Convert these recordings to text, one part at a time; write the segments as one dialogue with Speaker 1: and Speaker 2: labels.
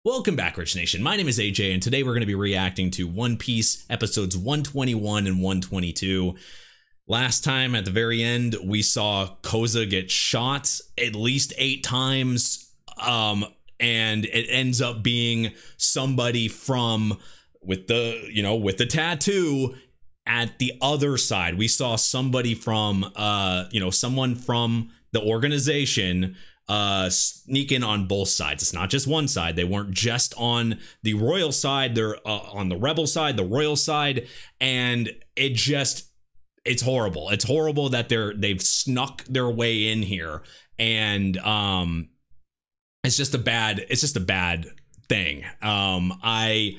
Speaker 1: Welcome back, Rich Nation. My name is AJ, and today we're going to be reacting to One Piece episodes 121 and 122. Last time, at the very end, we saw Koza get shot at least 8 times, and it ends up being somebody from, with the tattoo at the other side. We saw somebody from, someone from the organization sneak in on both sides. It's not just one side. They weren't just on the royal side. They're on the rebel side, the royal side, and it's horrible. It's horrible that they've snuck their way in here, and it's just a bad thing. I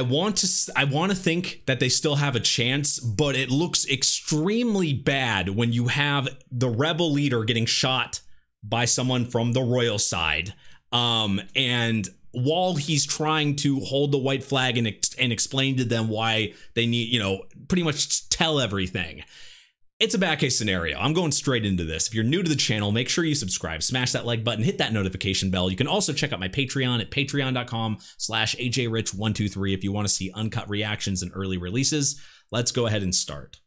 Speaker 1: want to think that they still have a chance, but it looks extremely bad when you have the rebel leader getting shot by someone from the royal side. And while he's trying to hold the white flag and explain to them why they need, pretty much tell everything. It's a bad case scenario. I'm going straight into this. If you're new to the channel, make sure you subscribe, smash that like button, hit that notification bell. You can also check out my Patreon at patreon.com/ajrich123 if you want to see uncut reactions and early releases. Let's go ahead and start.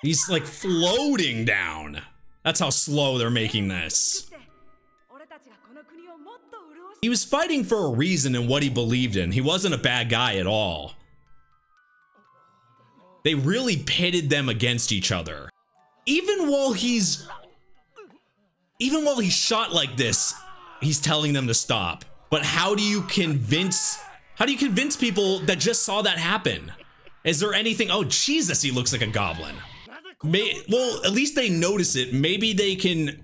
Speaker 1: He's like floating down. That's how slow they're making this. He was fighting for a reason and what he believed in. He wasn't a bad guy at all. They really pitted them against each other. Even while he's shot like this, he's telling them to stop. But how do you convince people that just saw that happen? Is there anything? Oh, Jesus, he looks like a goblin. Well, at least they notice it. Maybe they can,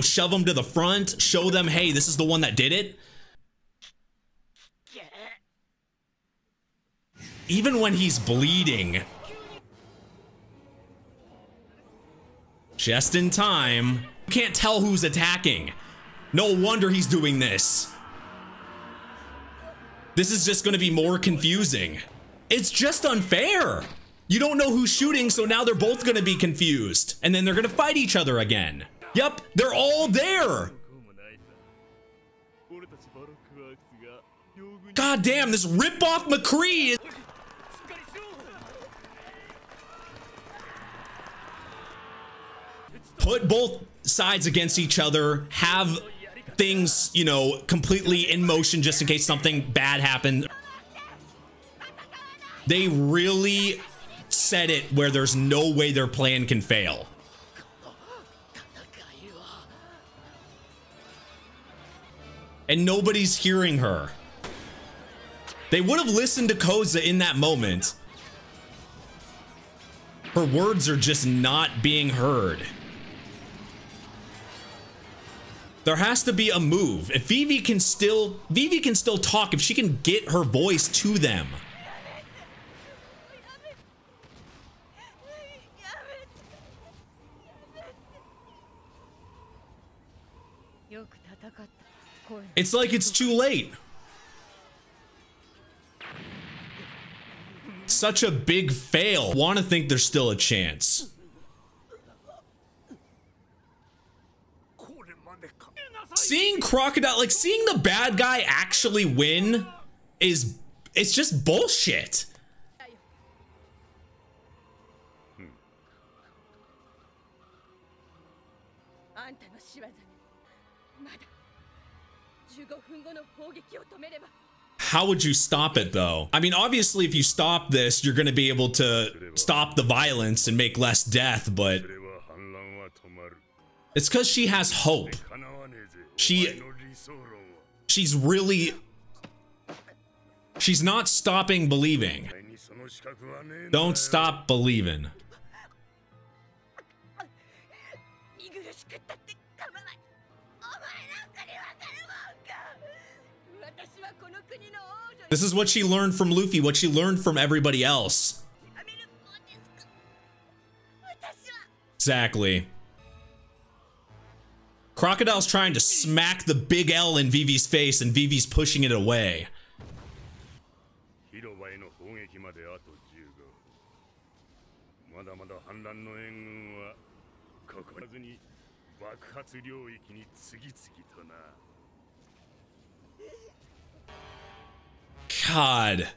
Speaker 1: shove him to the front, show them, hey, this is the one that did it. Even when he's bleeding. Just in time. You can't tell who's attacking. No wonder he's doing this. This is just going to be more confusing. It's just unfair. You don't know who's shooting, so now they're both going to be confused. And then they're going to fight each other again. Yep, they're all there. God damn, this rip-off McCree is... Put both sides against each other, have things, completely in motion just in case something bad happened. They really set it where there's no way their plan can fail. And nobody's hearing her. They would have listened to Koza in that moment. Her words are just not being heard. There has to be a move. If Vivi can still talk, if she can get her voice to them. It's like it's too late. Such a big fail. Want to think there's still a chance. Seeing Crocodile, seeing the bad guy actually win it's just bullshit. How would you stop it though? I mean, obviously if you stop this, you're going to be able to stop the violence and make less death, but it's because she has hope. She's not stopping believing. Don't stop believing. This is what she learned from Luffy, what she learned from everybody else. Exactly. Crocodile's trying to smack the big L in Vivi's face, and Vivi's pushing it away. God.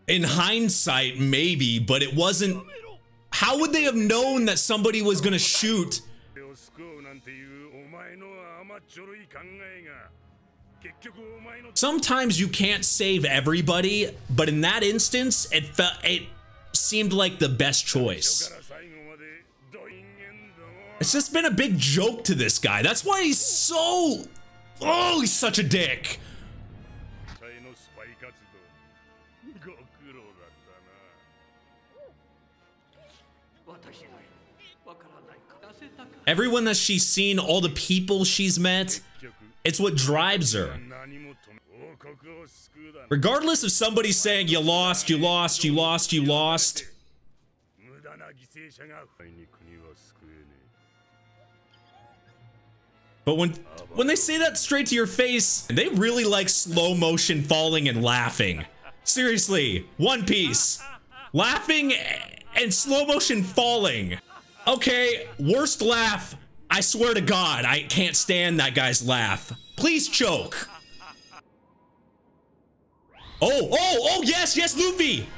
Speaker 1: In hindsight, maybe, but it wasn't. How would they have known that somebody was gonna shoot? Sometimes you can't save everybody, but in that instance, it seemed like the best choice. It's just been a big joke to this guy. That's why he's so... Oh, he's such a dick. Everyone that she's seen, all the people she's met, it's what drives her. Regardless of somebody saying you lost, you lost, you lost, you lost. But when they say that straight to your face, they really like slow motion falling and laughing. Seriously, One Piece. Laughing and slow motion falling. Okay, worst laugh. I swear to God, I can't stand that guy's laugh. Please choke. Oh, yes, Luffy.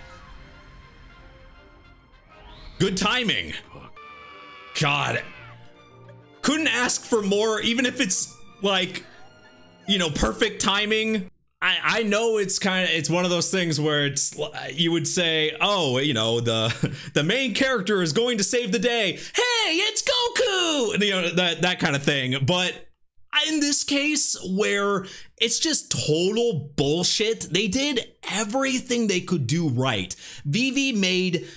Speaker 1: Good timing. God. Couldn't ask for more, even if it's like, you know, perfect timing. I know it's one of those things where it's, you would say, oh, you know, the main character is going to save the day. Hey, it's Goku! And, you know, that kind of thing. But in this case, where it's just total bullshit, they did everything they could do right. Vivi made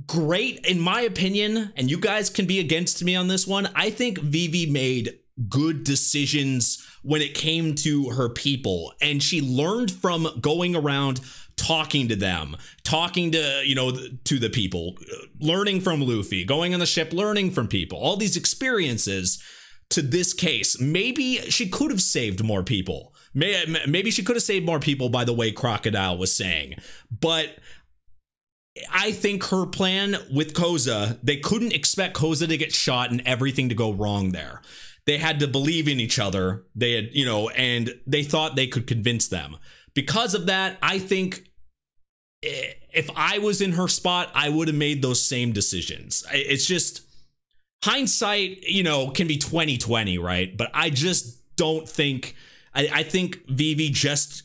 Speaker 1: great, in my opinion, and you guys can be against me on this one. I think Vivi made good decisions when it came to her people, and she learned from going around talking to them, talking to, you know, to the people, learning from Luffy, going on the ship, learning from people, all these experiences to this case. Maybe she could have saved more people. Maybe she could have saved more people by the way Crocodile was saying, but I think her plan with Koza, they couldn't expect Koza to get shot and everything to go wrong there. They had to believe in each other. They had, you know, and they thought they could convince them. Because of that, I think if I was in her spot, I would have made those same decisions. It's just hindsight, you know, can be 20/20, right? But I just don't think, I think Vivi just,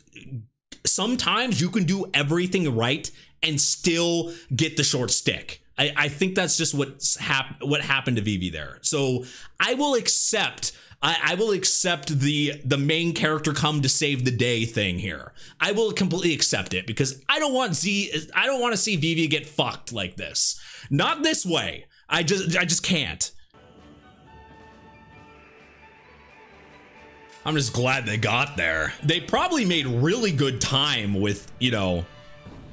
Speaker 1: sometimes you can do everything right and still get the short stick. I think that's just what happened to Vivi there. So I will accept, I will accept the main character come to save the day thing here. I will completely accept it because I don't want to see Vivi get fucked like this. Not this way. I just can't. I'm just glad they got there. They probably made really good time with, you know,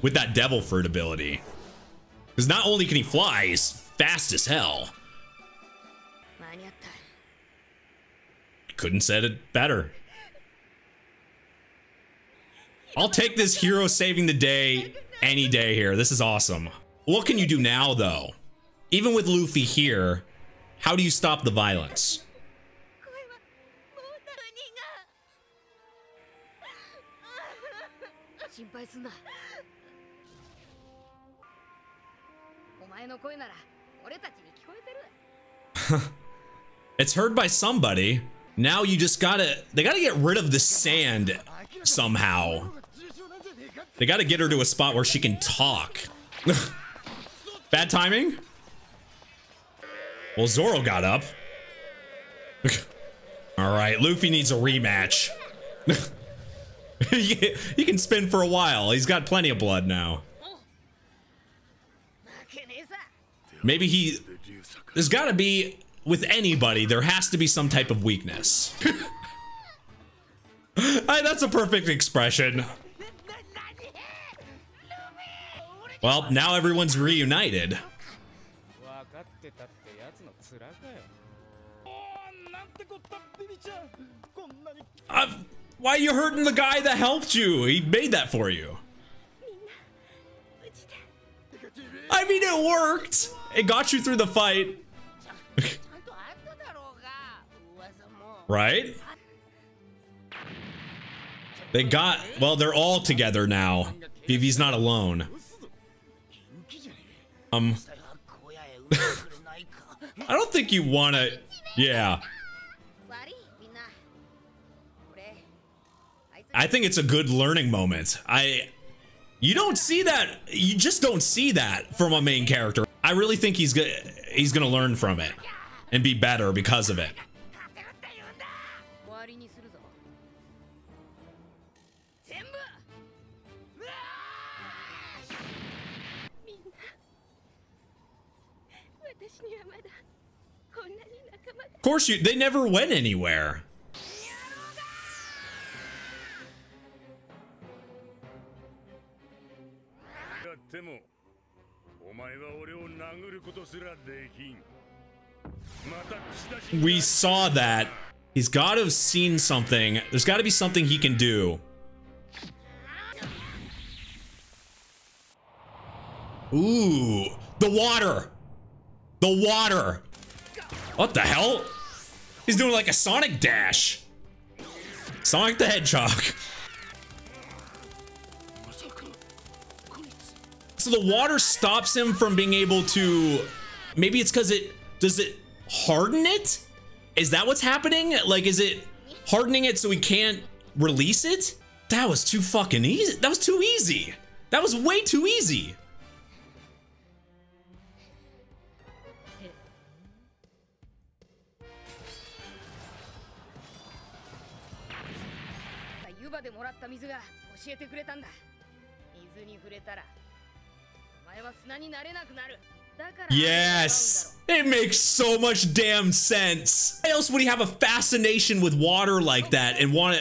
Speaker 1: with that devil fruit ability. Because not only can he fly, he's fast as hell. Couldn't said it better. I'll take this hero saving the day any day here. This is awesome. What can you do now, though? Even with Luffy here, how do you stop the violence? It's heard by somebody. Now you just they gotta get rid of the sand somehow. They gotta get her to a spot where she can talk. Bad timing? Well, Zoro got up. All right, Luffy needs a rematch. He can spin for a while. He's got plenty of blood now. Maybe there's gotta be, with anybody, there has to be some type of weakness. That's a perfect expression. Well, now everyone's reunited. Why are you hurting the guy that helped you? He made that for you. I mean, it worked. It got you through the fight. Right? They got, well, they're all together now. Vivi's not alone. I don't think you want to, yeah. I think it's a good learning moment. You don't see that, you just don't see that from a main character. I really think he's gonna learn from it and be better because of it. Of course, they never went anywhere. We saw that. He's got to have seen something. There's got to be something he can do. Ooh, the water. The water. What the hell? He's doing like a Sonic dash. Sonic the Hedgehog. So the water stops him from being able to, maybe it's because does it harden it? Is that what's happening? Like, is it hardening it so he can't release it? That was too fucking easy. That was too easy. That was way too easy. Yes, it makes so much damn sense. Why else would he have a fascination with water like that and want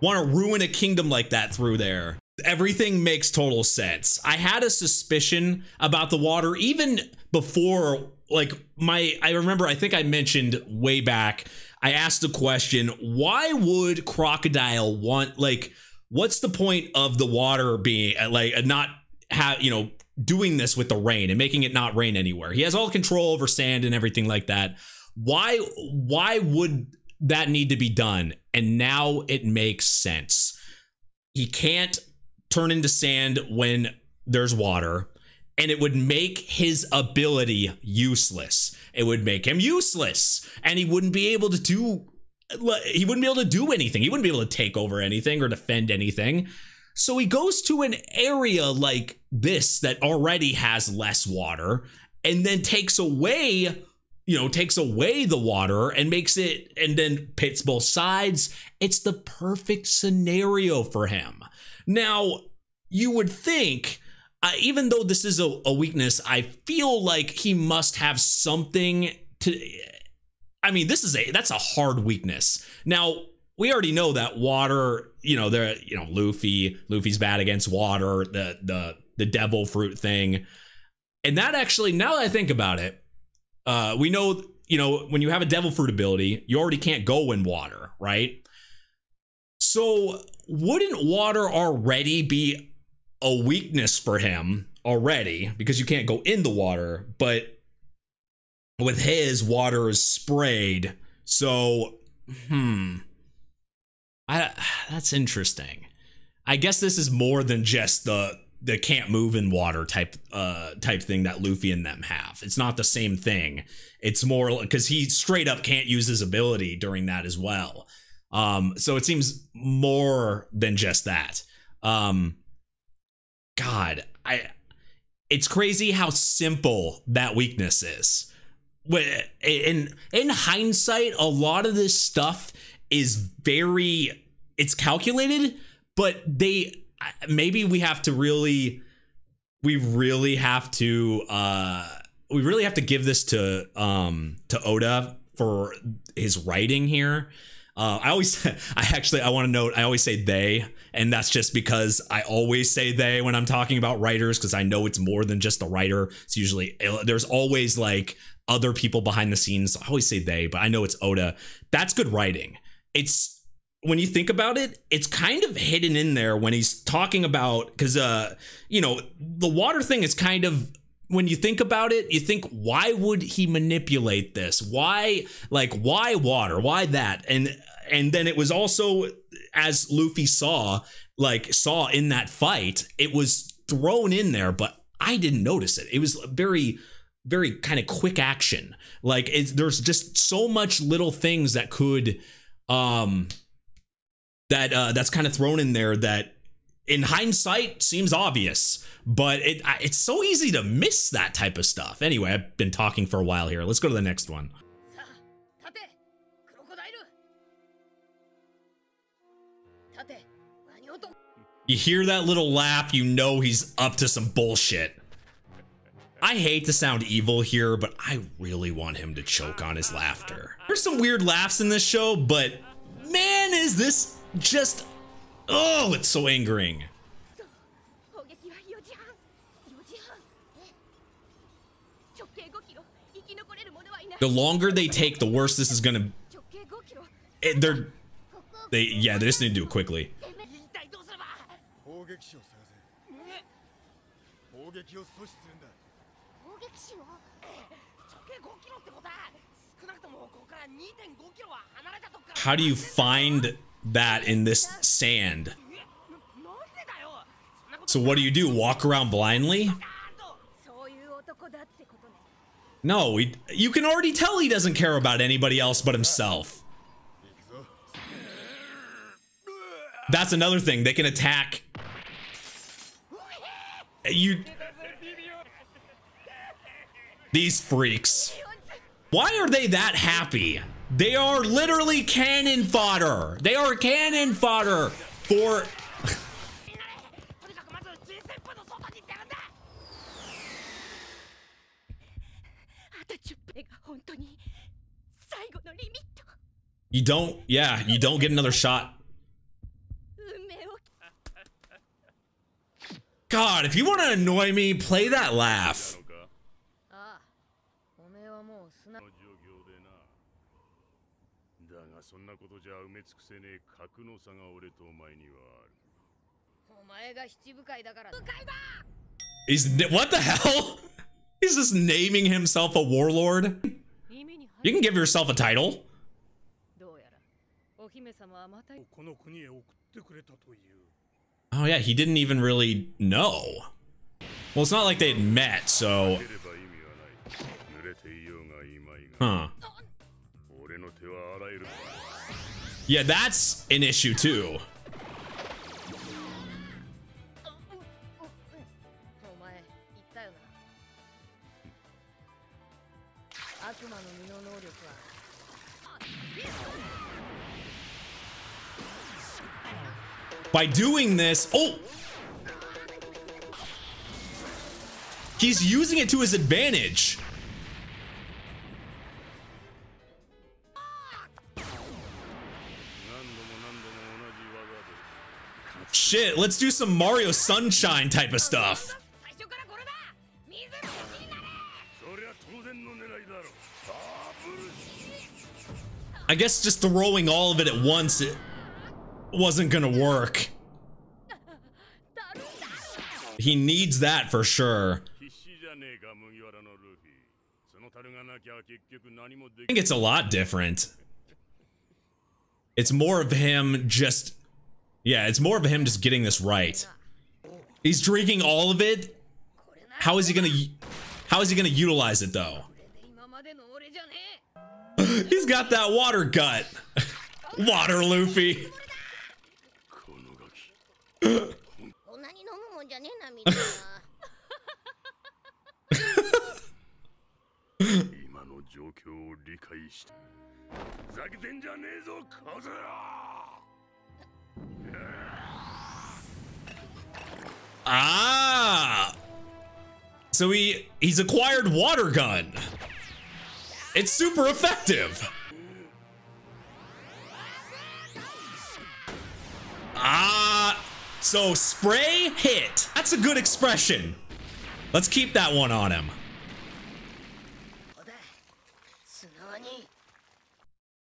Speaker 1: to ruin a kingdom like that through there? Everything makes total sense. I had a suspicion about the water even before, like, I remember, I think I mentioned way back, I asked the question, why would Crocodile want, like, what's the point of the water being, like, not have, you know, doing this with the rain and making it not rain anywhere? He has all control over sand and everything like that. Why would that need to be done? And now it makes sense. He can't turn into sand when there's water, and it would make his ability useless. It would make him useless, and he wouldn't be able to do anything. He wouldn't be able to take over anything or defend anything. So he goes to an area like this that already has less water, and then takes away the water and makes it, and then pits both sides. It's the perfect scenario for him. Now, you would think, even though this is a weakness, I feel like he must have something to, I mean, that's a hard weakness. Now, we already know that water, Luffy's bad against water, the devil fruit thing. And that actually, now that I think about it, we know, when you have a devil fruit ability, you already can't go in water, right? So wouldn't water already be a weakness for him already, because you can't go in the water, but with his, water is sprayed. So, that's interesting. I guess this is more than just the can't move in water type thing that Luffy and them have. It's not the same thing. It's more because he straight up can't use his ability during that as well. So it seems more than just that. God, it's crazy how simple that weakness is. In hindsight, a lot of this stuff is it's calculated, but maybe we really have to give this to Oda for his writing here. I always say they, and that's just because I always say they when I'm talking about writers, because I know it's more than just the writer. It's usually, there's always like other people behind the scenes. I always say they, but I know it's Oda. That's good writing. It's, when you think about it, it's kind of hidden in there when he's talking about, because the water thing is kind of when you think about it, you think, why would he manipulate this? Why water? Why that? And then it was also, as Luffy saw in that fight, it was thrown in there, but I didn't notice it. It was very, very kind of quick action. Like, there's just so much little things that could, that's kind of thrown in there that in hindsight seems obvious, but it's so easy to miss that type of stuff. Anyway, I've been talking for a while here. Let's go to the next one. You hear that little laugh, you know he's up to some bullshit. I hate to sound evil here, but I really want him to choke on his laughter. There's some weird laughs in this show, but man, is this just, oh, it's so angering. The longer they take, the worse this is gonna. They just need to do it quickly. How do you find that in this sand? So what do? Walk around blindly? No, you can already tell he doesn't care about anybody else but himself. That's another thing. They can attack you. These freaks. Why are they that happy? They are literally cannon fodder. They are cannon fodder for... You don't get another shot. God, if you want to annoy me, play that laugh. What the hell? He's just naming himself a warlord. You can give yourself a title. Oh yeah, he didn't even really know. Well, it's not like they had met, so... Huh. Yeah, that's an issue too. By doing this, oh! He's using it to his advantage. Shit, let's do some Mario Sunshine type of stuff. I guess just throwing all of it at once, it wasn't gonna work. He needs that for sure. I think it's a lot different. It's more of him just... Yeah, it's more of him just getting this right. He's drinking all of it. How is he gonna utilize it though? He's got that water gut. Water Luffy. Ah, so he's acquired water gun. It's super effective. Ah, so spray hit. That's a good expression. Let's keep that one on him.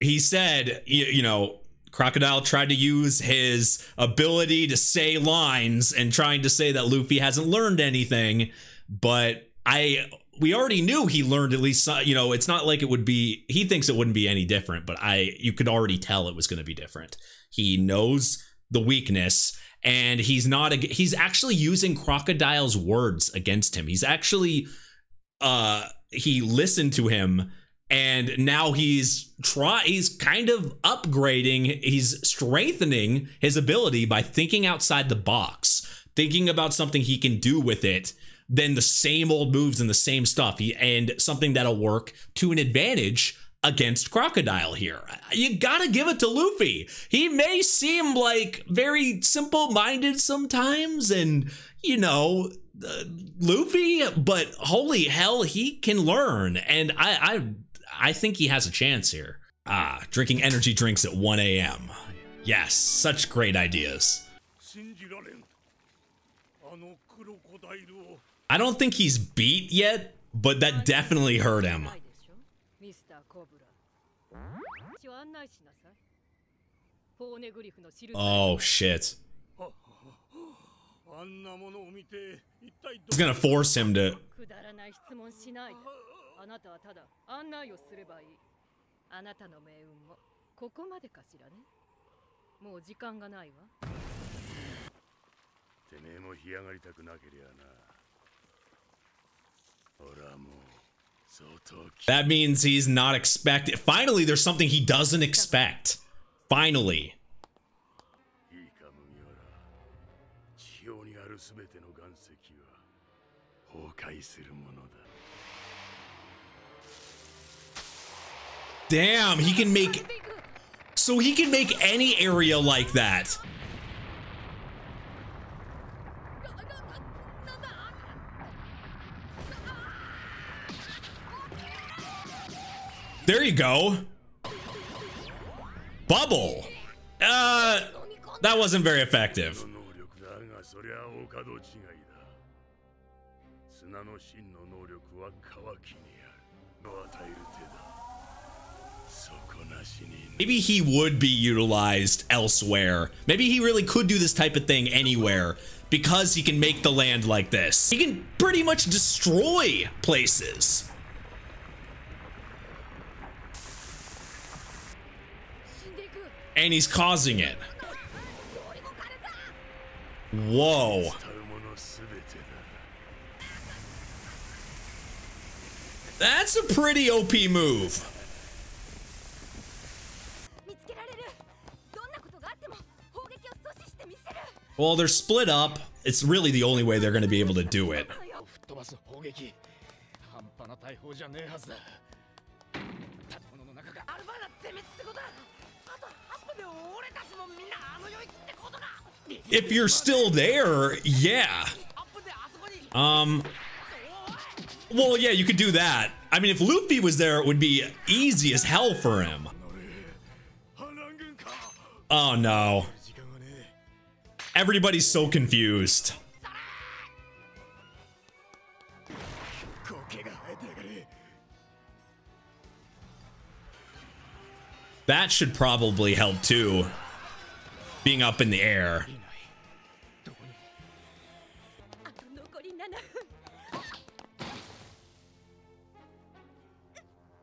Speaker 1: He said, you know, Crocodile tried to use his ability to say lines and trying to say that Luffy hasn't learned anything, but we already knew he learned at least, you know, it's not like it would be, he thinks it wouldn't be any different, but you could already tell it was going to be different. He knows the weakness, and he's actually using Crocodile's words against him. He's actually, he listened to him, and now he's kind of upgrading, he's strengthening his ability by thinking outside the box, thinking about something he can do with it than the same old moves and the same stuff, and something that'll work to an advantage against Crocodile here. You gotta give it to Luffy. He may seem like very simple-minded sometimes, and, you know, Luffy, but holy hell, he can learn, and I think he has a chance here. Drinking energy drinks at 1 a.m. Yes, such great ideas. I don't think he's beat yet, but that definitely hurt him. Oh shit. He's gonna force him to. That means he's not expecting. Finally, there's something he doesn't expect. Finally. Damn, he can make. So he can make any area like that. There you go. Bubble. That wasn't very effective. Maybe he would be utilized elsewhere. Maybe he really could do this type of thing anywhere because he can make the land like this. He can pretty much destroy places. And he's causing it. Whoa. That's a pretty OP move. Well, they're split up. It's really the only way they're going to be able to do it. If you're still there, yeah. Well, yeah, you could do that. I mean, if Luffy was there, it would be easy as hell for him. Oh, no. Everybody's so confused. That should probably help too. Being up in the air.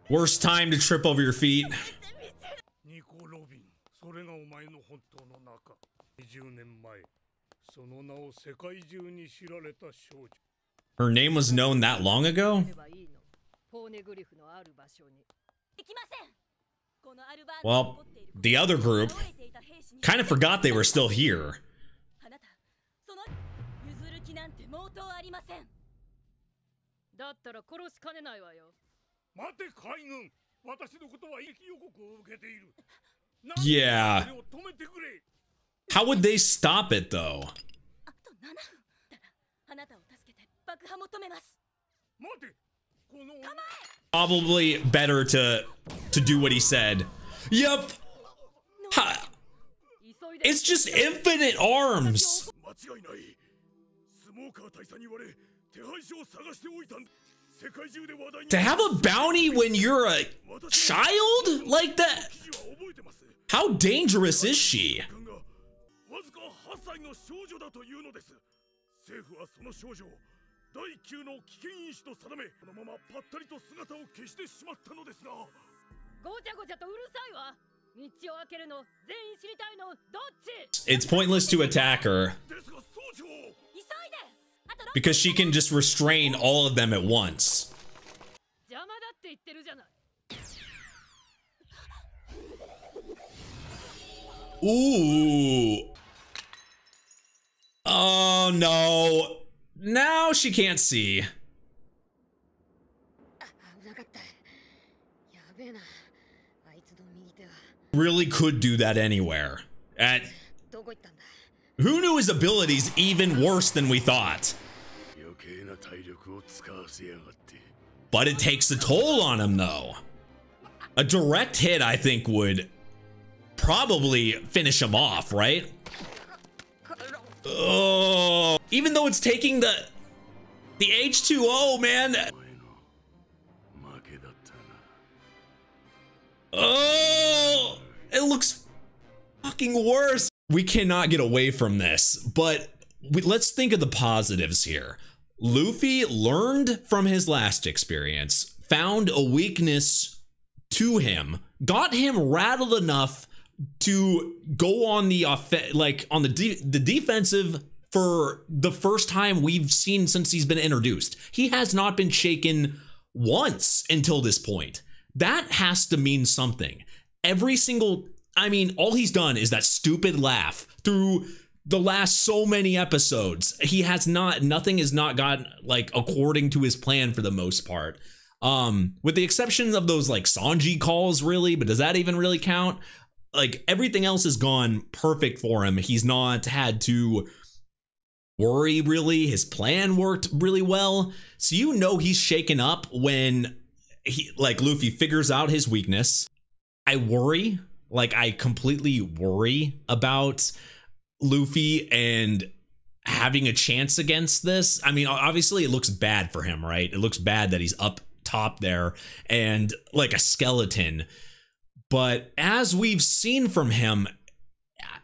Speaker 1: Worst time to trip over your feet. Her name was known that long ago? Well, the other group kind of forgot they were still here. Yeah. How would they stop it though? Probably better to do what he said. Yep. Ha. It's just infinite arms. To have a bounty when you're a child like that? How dangerous is she? It's pointless to attack her because she can just restrain all of them at once. Ooh. Oh no. Now she can't see. Really could do that anywhere. Who knew his abilities even worse than we thought? But it takes a toll on him though. A direct hit, I think, would probably finish him off, right? Oh, even though it's taking the H2O, man. Oh, it looks fucking worse. We cannot get away from this, but let's think of the positives here. Luffy learned from his last experience, found a weakness to him, got him rattled enough to go on the the defensive for the first time we've seen since he's been introduced. He has not been shaken once until this point. That has to mean something. All he's done is that stupid laugh through the last so many episodes. Nothing has not gone like according to his plan for the most part. With the exception of those like Sanji calls, really, but does that even really count? Like everything else has gone perfect for him. He's not had to worry really. His plan worked really well. So you know he's shaken up when Luffy figures out his weakness. I completely worry about Luffy and having a chance against this. I mean, obviously it looks bad for him, right? It looks bad that he's up top there and like a skeleton. But as we've seen from him,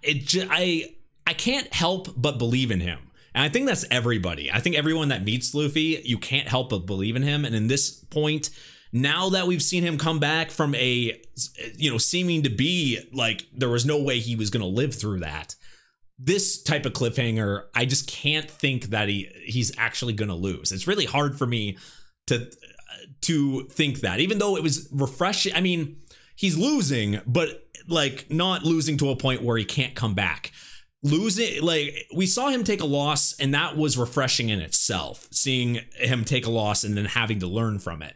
Speaker 1: I can't help but believe in him. And I think that's everybody. I think everyone that meets Luffy, you can't help but believe in him. And in this point, now that we've seen him come back from seeming to be like there was no way he was going to live through that, this type of cliffhanger, I just can't think that he's actually going to lose. It's really hard for me to think that, even though it was refreshing. I mean, he's losing, but like not losing to a point where he can't come back. Losing, like we saw him take a loss, and that was refreshing in itself, seeing him take a loss and then having to learn from it.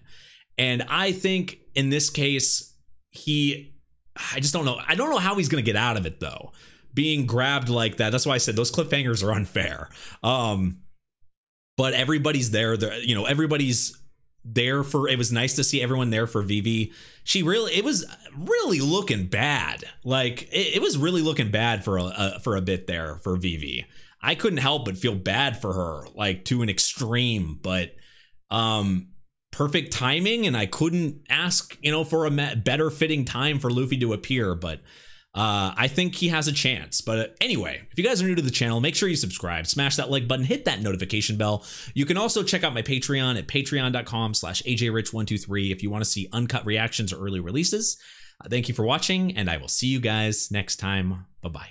Speaker 1: And I think in this case, I just don't know. I don't know how he's going to get out of it though. Being grabbed like that. That's why I said those cliffhangers are unfair. But everybody's there. Everybody's there for, it was nice to see everyone there for Vivi. It was really looking bad. Like it was really looking bad for a bit there for Vivi. I couldn't help but feel bad for her, like to an extreme, but perfect timing. And I couldn't ask, for a better fitting time for Luffy to appear, but I think he has a chance. But anyway, if you guys are new to the channel, make sure you subscribe, smash that like button, hit that notification bell. You can also check out my Patreon at patreon.com/ajrich123 if you want to see uncut reactions or early releases. Thank you for watching, and I will see you guys next time. Bye-bye.